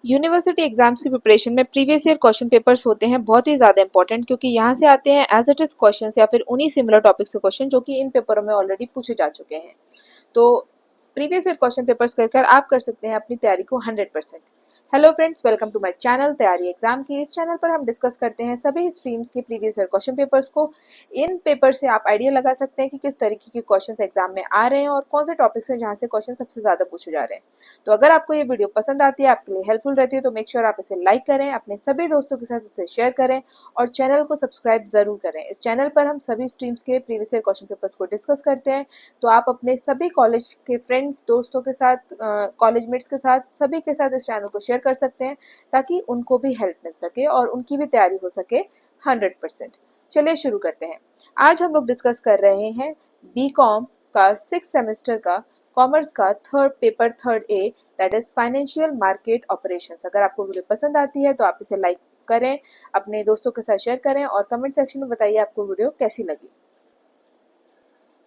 University exams की preparation में previous year question papers होते हैं बहुत ही ज़्यादा इंपॉर्टेंट, क्योंकि यहाँ से आते हैं एज इट इज़ क्वेश्चंस या फिर उन्हीं सिमिलर टॉपिक्स के क्वेश्चन जो कि इन पेपरों में ऑलरेडी पूछे जा चुके हैं। तो प्रीवियस ईयर क्वेश्चन पेपर्स कर आप कर सकते हैं अपनी तैयारी को 100%। Hello friends, welcome to my channel तैयारी एग्जाम की। इस चैनल पर हम डिस्कस करते हैं सभी स्ट्रीम्स के प्रीवियस ईयर क्वेश्चन पेपर्स को। इन पेपर से आप आइडिया लगा सकते हैं कि किस तरीके के क्वेश्चंस एग्जाम में आ रहे हैं और कौन से टॉपिक्स हैं जहां से क्वेश्चन सबसे ज़्यादा पूछे जा रहे हैं। तो अगर आपको ये वीडियो पसंद आती है, आपके लिए हेल्पफुल रहती है, तो मेक श्योर आप इसे लाइक करें, अपने सभी दोस्तों के साथ इसे शेयर करें और चैनल को सब्सक्राइब जरूर करें। इस चैनल पर हम सभी स्ट्रीम्स के प्रीवियस ईयर क्वेश्चन पेपर्स को डिस्कस करते हैं। तो आप अपने सभी कॉलेज के फ्रेंड्स, दोस्तों के साथ, कॉलेज मेट्स के साथ, सभी के साथ इस चैनल को शेयर कर सकते हैं ताकि उनको भी हेल्प मिल सके और उनकी भी तैयारी हो सके 100%। चलिए शुरू करते हैं। आज हम लोग डिस्कस कर रहे हैं बीकॉम का 6 सेमेस्टर का कॉमर्स का third paper, third A, that is financial market operations. अगर आपको वीडियो पसंद आती है तो आप इसे लाइक करें, अपने दोस्तों के साथ शेयर करें और कमेंट सेक्शन में बताइए आपको वीडियो कैसी लगी।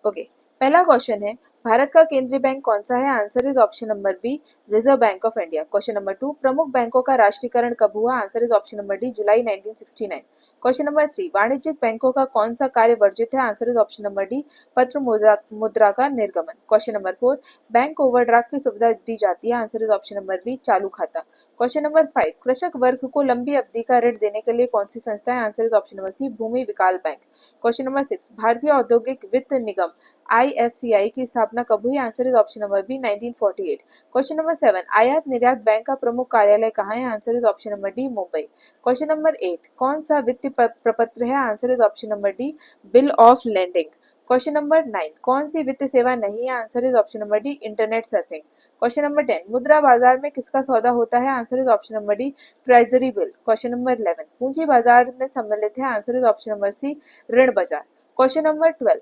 ओके, पहला क्वेश्चन है, भारत का केंद्रीय बैंक कौन सा है? Answer is option number B, reserve bank of India. Question number 2, प्रमुख बैंकों का राष्ट्रीयकरण कब हुआ? Answer is option number D, जुलाई 1969। क्वेश्चन नंबर 3, वाणिज्यिक बैंकों का कौन सा कार्य वर्जित है? Answer is option number D, पत्र मुद्रा का निर्गमन। क्वेश्चन नंबर 4, बैंक को ओवरड्राफ्ट की सुविधा दी जाती है? Answer is option number B, चालू खाता। क्वेश्चन नंबर 5, कृषक वर्ग को लंबी अवधि का ऋण देने के लिए कौन सी संस्था है? Answer is option number C, भूमि विकास बैंक। क्वेश्चन नंबर 6, भारतीय औद्योगिक वित्त निगम IFCI की स्थापना कब हुई? Answer is option number B, 1948। Question number 7, आयात निर्यात बैंक का प्रमुख कार्यालय कहाँ है? Answer is option number D, Mumbai. Question number 8, कौन सा वित्तीय प्रपत्र है? Answer is option number D, bill of lending. Question number 9, कौन सी वित्तीय सेवा नहीं है? Answer is option number D, internet surfing. Question number 10, मुद्रा बाजार में किसका सौदा होता है? Answer is option number D, treasury bill. Question number 11, पूंजी बाजार में सम्मिलित है? Answer is option number C, ऋण बाजार। क्वेश्चन नंबर 12,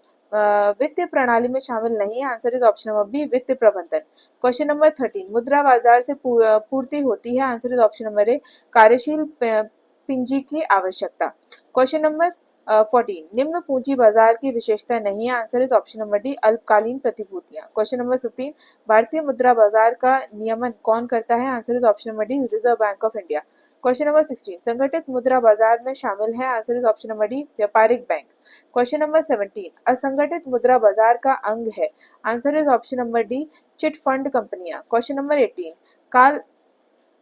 वित्तीय प्रणाली में शामिल नहीं है? Answer is option number B, वित्त प्रबंधन। क्वेश्चन नंबर 13, मुद्रा बाजार से पूर्ति होती है? आंसर इज ऑप्शन नंबर ए, कार्यशील पूंजी की आवश्यकता। क्वेश्चन नंबर 14, निम्न पूंजी बाजार की विशेषता नहीं है? Answer is option number D, अल्पकालीन प्रतिभूतियां। क्वेश्चन नंबर 15, भारतीय मुद्रा बाजार का नियमन कौन करता है? Answer is option number D, reserve bank of India. Question number 16, संगठित मुद्रा बाजार में शामिल है? Answer is option number D, व्यापारिक बैंक। क्वेश्चन नंबर 17, असंगठित मुद्रा बाजार का अंग है? Answer is option number D, chit fund कंपनियां। क्वेश्चन नंबर 18,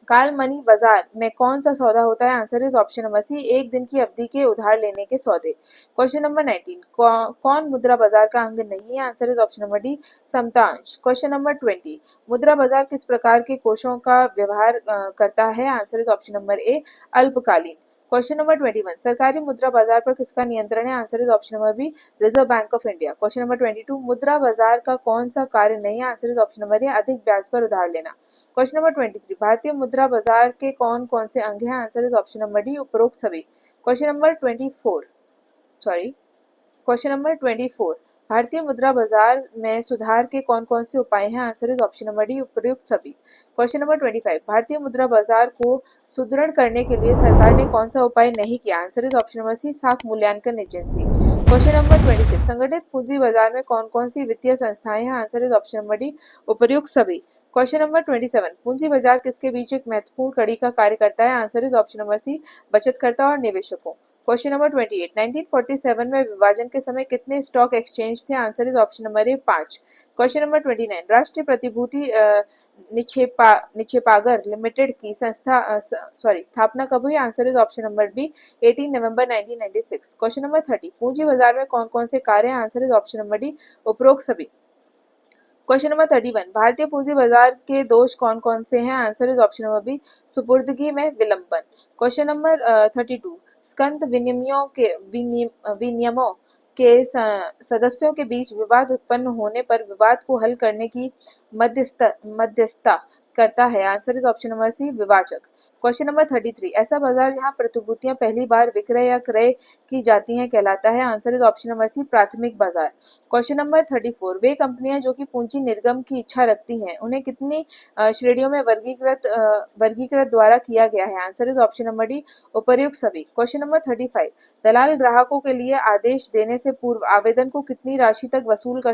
काल मनी बाजार में कौन सा सौदा होता है? Answer is option number C, एक दिन की अवधि के उधार लेने के सौदे। क्वेश्चन नंबर 19, कौन मुद्रा बाजार का अंग नहीं है? Answer is option number D, समतांश। क्वेश्चन नंबर 20, मुद्रा बाजार किस प्रकार के कोषों का व्यवहार करता है? Answer is option number A, अल्पकालीन। क्वेश्चन नंबर 21, सरकारी मुद्रा बाजार पर किसका नियंत्रण है? Answer is option number B, reserve bank of India. Question number 22, मुद्रा बाजार का कौन सा कार्य नहीं है? Answer is option number A, अधिक ब्याज पर उधार लेना। क्वेश्चन नंबर 23, भारतीय मुद्रा बाजार के कौन कौन से अंग हैं? Answer is option number D, उपरोक्त सभी। क्वेश्चन नंबर 24, भारतीय मुद्रा बाजार में सुधार के कौन कौन से उपाय हैं? Answer is option number D, उपयुक्त सभी। क्वेश्चन नंबर 25, भारतीय मुद्रा बाजार को सुदृढ़ करने के लिए सरकार ने कौन सा उपाय नहीं किया? Answer is option number C, साख मूल्यांकन एजेंसी। क्वेश्चन नंबर 26, संगठित पूंजी बाजार में कौन कौन सी वित्तीय संस्थाएं हैं? Answer is option number D, उपयुक्त सभी। क्वेश्चन नंबर 27, पूंजी बाजार किसके बीच एक महत्वपूर्ण कड़ी का कार्य करता है? Answer is option number C, बचतकर्ता और निवेशकों। क्वेश्चन नंबर 28, 1947 में विभाजन के समय कितने स्टॉक एक्सचेंज थे? Answer is option number A, 5। Question number 29, राष्ट्रीय प्रतिभूति निक्षेपागर लिमिटेड की स्थापना कब हुई? Answer is option number B, 18 नवंबर 1996। क्वेश्चन नंबर 30, पूंजी बाजार में कौन कौन से कार्य हैं? Answer is option number D, उपरोक्त सभी। क्वेश्चन नंबर 31, भारतीय पूंजी बाजार के दोष कौन कौन से हैं? Answer is option number B, सुपुर्दगी में विलंबन। क्वेश्चन नंबर 32, स्कंद विनियमों के सदस्यों के बीच विवाद उत्पन्न होने पर विवाद को हल करने की मध्यस्थता करता है? Answer is option number C, विवाचक। क्वेश्चन नंबर 33, ऐसा बाजार जहां प्रतिभूतियां पहली बार विक्रय या क्रय की जाती हैं कहलाता है? Answer is option number C, प्राथमिक बाजार। क्वेश्चन नंबर 34, वे कंपनियां जो कि पूंजी निर्गम की इच्छा रखती हैं उन्हें कितनी श्रेणियों में वर्गीकृत द्वारा किया गया है? Answer is option number D, उपर्युक्त सभी। क्वेश्चन नंबर 35, दलाल ग्राहकों के लिए आदेश देने से पूर्व आवेदन को कितनी राशि तक वसूल कर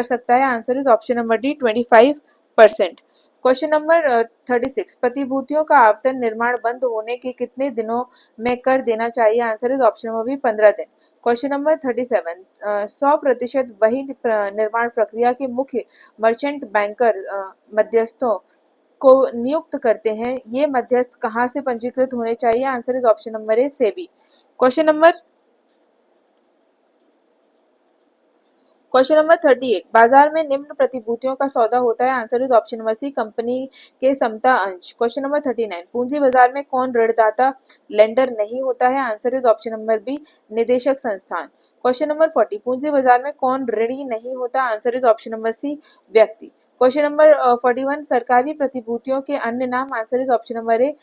सकता है? Answer is option number D, 25%। Question number 36 प्रतिभूतियों का आवंटन निर्माण बंद होने के कितने दिनों में कर देना चाहिए? Answer is option number B 15 दिन। क्वेश्चन नंबर 37 100% वही निर्माण प्रक्रिया के मुख्य मर्चेंट बैंकर मध्यस्थों को नियुक्त करते हैं। ये मध्यस्थ कहाँ से पंजीकृत होने चाहिए? Answer is option number A SEBI. Question number 38 बाजार में निम्न प्रतिभूतियों का सौदा होता है। Answer is option number C company के समता अंश। क्वेश्चन नंबर 39 पूंजी बाजार में कौन ऋणदाता लेंडर नहीं होता है? Answer is option number B निदेशक संस्थान। क्वेश्चन नंबर 40 पूंजी बाजार में कौन ऋणी नहीं होता? Answer is option number C व्यक्ति। क्वेश्चन नंबर 41 सरकारी प्रतिभूतियों के अन्य नाम? Answer is option number A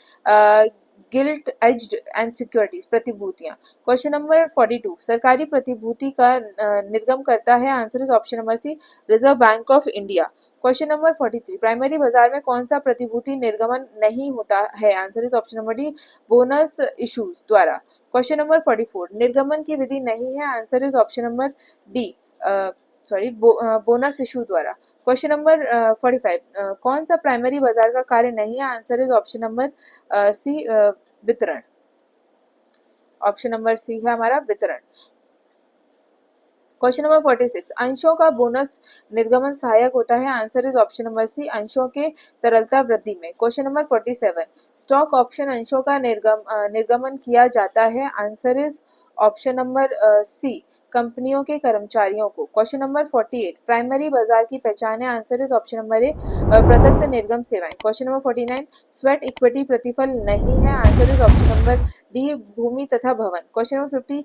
gilt edged and securities प्रतिभूतियां। क्वेश्चन नंबर 42 सरकारी प्रतिभूति का निर्गम करता है? Answer is option number C Reserve bank of India. Question number 43 primary बाजार में कौन सा प्रतिभूति निर्गमन नहीं होता है? Answer is option number D bonus issues द्वारा। क्वेश्चन नंबर 44 निर्गमन की विधि नहीं है? Answer is option number D bonus issue द्वारा। क्वेश्चन नंबर 45 कौन सा प्राइमरी बाजार का कार्य नहीं है? Answer is option number C वितरण। ऑप्शन नंबर सी है हमारा वितरण। क्वेश्चन नंबर 46 अंशों का बोनस निर्गमन सहायक होता है? Answer is option number C अंशों के तरलता वृद्धि में। क्वेश्चन नंबर 47 स्टॉक ऑप्शन अंशों का निर्गमन किया जाता है? Answer is option number C कंपनियों के कर्मचारियों को। क्वेश्चन नंबर 48 प्राइमरी बाजार की पहचान है? आंसर इज ऑप्शन नंबर ए प्रदत्त निर्गम सेवाएं। क्वेश्चन नंबर 49 स्वेट इक्विटी प्रतिफल नहीं है? Answer is option number D भूमि तथा भवन। क्वेश्चन नंबर 50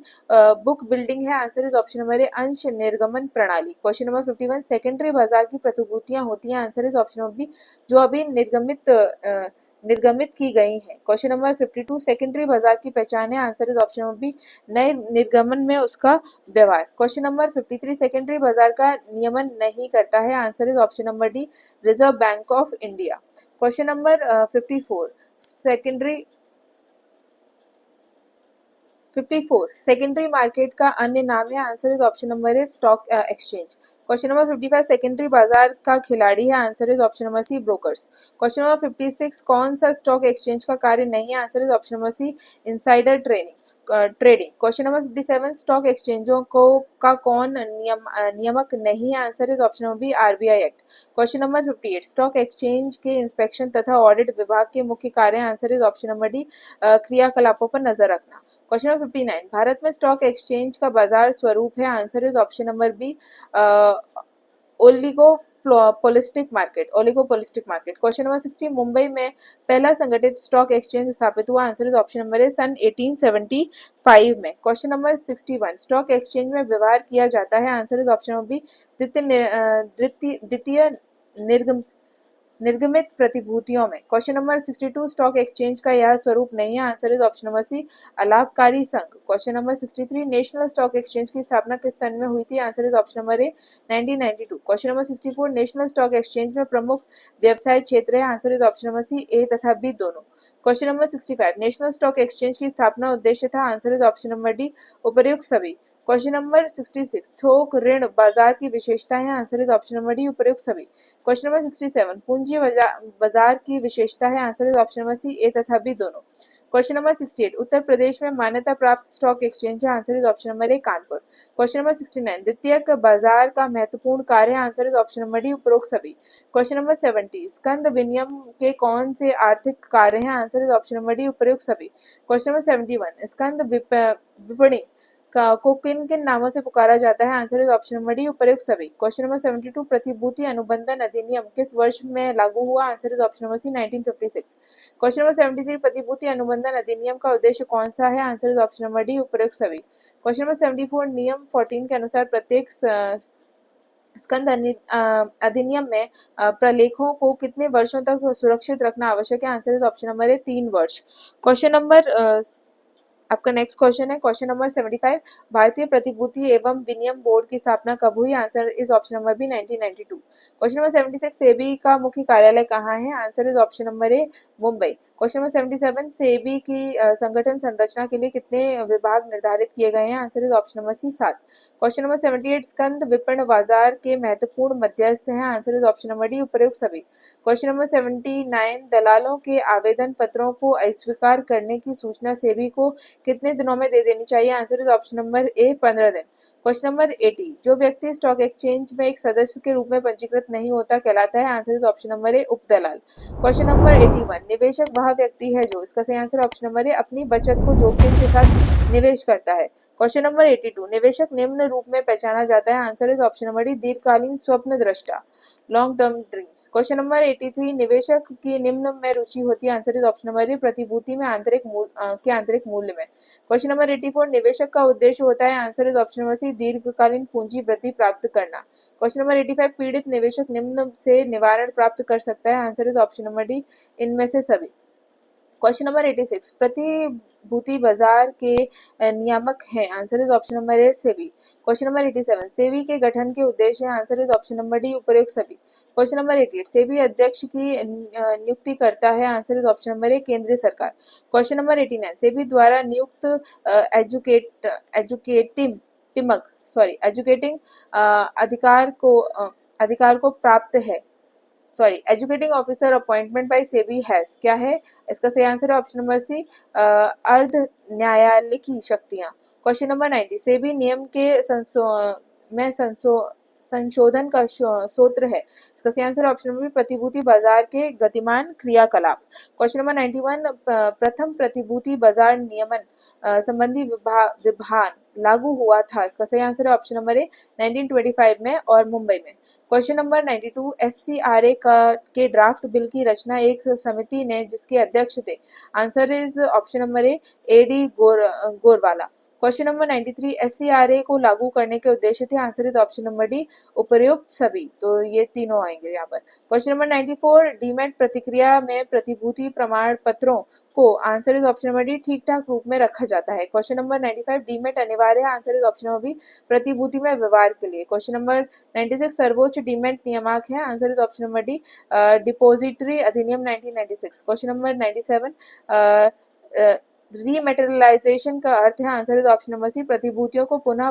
बुक बिल्डिंग है? Answer is option number A अंश निर्गमन प्रणाली। क्वेश्चन नंबर 51 सेकेंडरी बाजार की प्रतिभूतियां होती हैं? Answer is option number B जो अभी निर्गमित की गई हैं। क्वेश्चन नंबर 52 सेकेंडरी बाजार की पहचान है? Answer is option number B नए निर्गमन में उसका व्यवहार। क्वेश्चन नंबर 53 सेकेंडरी बाजार का नियमन नहीं करता है? Answer is option number D reserve bank of India. Question number 54 secondary market का अन्य नाम है? Answer is option number A stock exchange. Question number 55 secondary बाजार का खिलाड़ी है? Answer is option number C brokers. Question number 56 कौन सा स्टॉक एक्सचेंज का कार्य नहीं है? Answer is option number C insider trading. Question number 57 stock एक्सचेंजों को का कौन नियमक नहीं है? Answer is option number B RBI act. Question number 58 stock exchange के इंस्पेक्शन तथा ऑडिट विभाग के मुख्य कार्य? Answer is option number D क्रियाकलापों पर नजर रखना। क्वेश्चन नंबर 59 भारत में स्टॉक एक्सचेंज का बाजार स्वरूप है? Answer is option number B oligopolistic market. Question number 60 Mumbai में पहला संगठित स्टॉक एक्सचेंज स्थापित हुआ? Answer is option number A सन 1875 में। क्वेश्चन नंबर 61 स्टॉक एक्सचेंज में व्यवहार किया जाता है? Answer is option number B द्वितीय निर्गमित प्रतिभूतियों में। क्वेश्चन नंबर 62 स्टॉक एक्सचेंज का यह स्वरूप नहीं है? Answer is option number C अलाभकारी संघ। Question number 63 National Stock Exchange की स्थापना किस सन में हुई थी? Answer is option number A 1992। Question number 64 National Stock Exchange में प्रमुख व्यवसाय क्षेत्र है? Answer is option number C A तथा बी दोनों। Question number 65 National Stock Exchange की स्थापना उद्देश्य था? Answer is option number D उपर्युक्त सभी। क्वेश्चन नंबर 66 थोक ऋण बाजार की विशेषता है? Answer is option number D उपर्युक्त सभी। क्वेश्चन नंबर 67 पूंजी बाजार की विशेषता है? Answer is option number C A तथा बी दोनों। क्वेश्चन नंबर 68 उत्तर प्रदेश में मान्यता प्राप्त स्टॉक एक्सचेंज है? Answer is option number A Kanpur. Question number 69 द्वितीयक बाजार का महत्वपूर्ण कार्य है? Answer is option number D उपरोक्त सभी। क्वेश्चन नंबर 70 स्कंद विनियम के कौन से आर्थिक कार्य हैं? Answer is option number D उपर्युक्त सभी। क्वेश्चन नंबर 71 स्कंद विपणि को किन किन नामों से पुकारा जाता है? Answer is option number D उपर्युक्त सभी। क्वेश्चन नंबर 72 प्रतिभूति अनुबंधन अधिनियम किस वर्ष में लागू हुआ? Answer is option number C 1956। Question number 73 प्रतिभूति अनुबंधन अधिनियम का उद्देश्य कौन सा है? Answer is option number D उपर्युक्त सभी। क्वेश्चन नंबर 74 नियम 14 के अनुसार प्रत्येक स्कंद अधिनियम में प्रलेखों को कितने वर्षों तक सुरक्षित रखना आवश्यक है? आंसर इज ऑप्शन नंबर ए 3 वर्ष। क्वेश्चन नंबर आपका नेक्स्ट क्वेश्चन है क्वेश्चन नंबर 75। भारतीय प्रतिभूति एवं विनिमय बोर्ड की स्थापना कब हुई? Answer is option number B 1992। Question number 76। SEBI का मुख्य कार्यालय कहाँ है? Answer is option number A Mumbai. Question number 77। SEBI की संगठन संरचना के लिए कितने विभाग निर्धारित किए गए हैं? Answer is option number C 7। Question number 78। स्कंद विपणन बाजार के महत्वपूर्ण मध्यस्थ हैं? Answer is option number D उपयुक्त सभी। Question number 79। दलालों के आवेदन पत्रों को अस्वीकार करने की सूचना सेबी को कितने दिनों में दे देनी चाहिए? आंसर इज ऑप्शन नंबर ए 15 दिन। Question number 80। जो व्यक्ति स्टॉक एक्सचेंज में एक सदस्य के रूप में पंजीकृत नहीं होता कहलाता है? Answer is option number A उपदलाल। Question number 81। निवेशक वह व्यक्ति है जो, इसका सही आंसर ऑप्शन नंबर ए अपनी बचत को जोखिम के साथ निवेश करता है। Question number 82। निवेशक निम्न रूप में पहचाना जाता है? Answer is option number D दीर्घकालीन स्वप्न दृष्टा, long term dreams. Question number 83। निवेशक की निम्न में रुचि होती है? Answer is option number A प्रतिभूति में आंतरिक मूल्य में। Question number 84। निवेशक का उद्देश्य होता है? Answer is option number C दीर्घकालीन पूंजी वृद्धि प्राप्त करना। Question number 85। पीड़ित निवेशक निम्न से निवारण प्राप्त कर सकता है? Answer is option number D इनमें से सभी। Question number 86। प्रतिभूति बाजार के नियामक हैं? Answer is option number A SEBI. Question number 87। SEBI के गठन के उद्देश्य हैं? Answer is option number D उपयुक्त सभी। Question number 88। सेबी अध्यक्ष की नियुक्ति करता है? आंसर इज ऑप्शन नंबर ए केंद्रीय सरकार। Question number 89। सेबी द्वारा नियुक्त एजुकेटिंग अधिकार को प्राप्त है। Educating officer appointment by SEBI has क्या है? इसका सही आंसर है ऑप्शन नंबर सी अर्ध न्यायालयिक शक्तियां। Question number 90। सेबी नियम के संशोधन का सूत्र है? इसका सही आंसर ऑप्शन नंबर प्रतिभूति बाजार के गतिमान क्रियाकलाप। Question number 91। प्रथम प्रतिभूति बाजार नियमन संबंधी विभाग लागू हुआ था? इसका सही आंसर है ऑप्शन नंबर ए 1925 में और मुंबई में। Question number 92। SCRA के ड्राफ्ट बिल की रचना एक समिति ने जिसके अध्यक्ष थे? Answer is option number A AD Gorwala. Question number 93। SCRA को लागू करने के उद्देश्य थे? Answer is option number D उपयुक्त सभी। तो ये तीनों आएंगे यहाँ पर। Question number 94। डीमैट प्रक्रिया में प्रतिभूति प्रमाण पत्रों को? Answer is option number D ठीक ठाक रूप में रखा जाता है। Question number 95। डीमैट अनिवार्य है? Answer is option number B प्रतिभूति में व्यवहार के लिए। Question number 96। सर्वोच्च डीमैट नियामक है? Answer is option number D depository अधिनियम 1996। Question number 97। रीमेटेरियलाइजेशन का अर्थ है? Answer is option number C प्रतिभूतियों को पुनः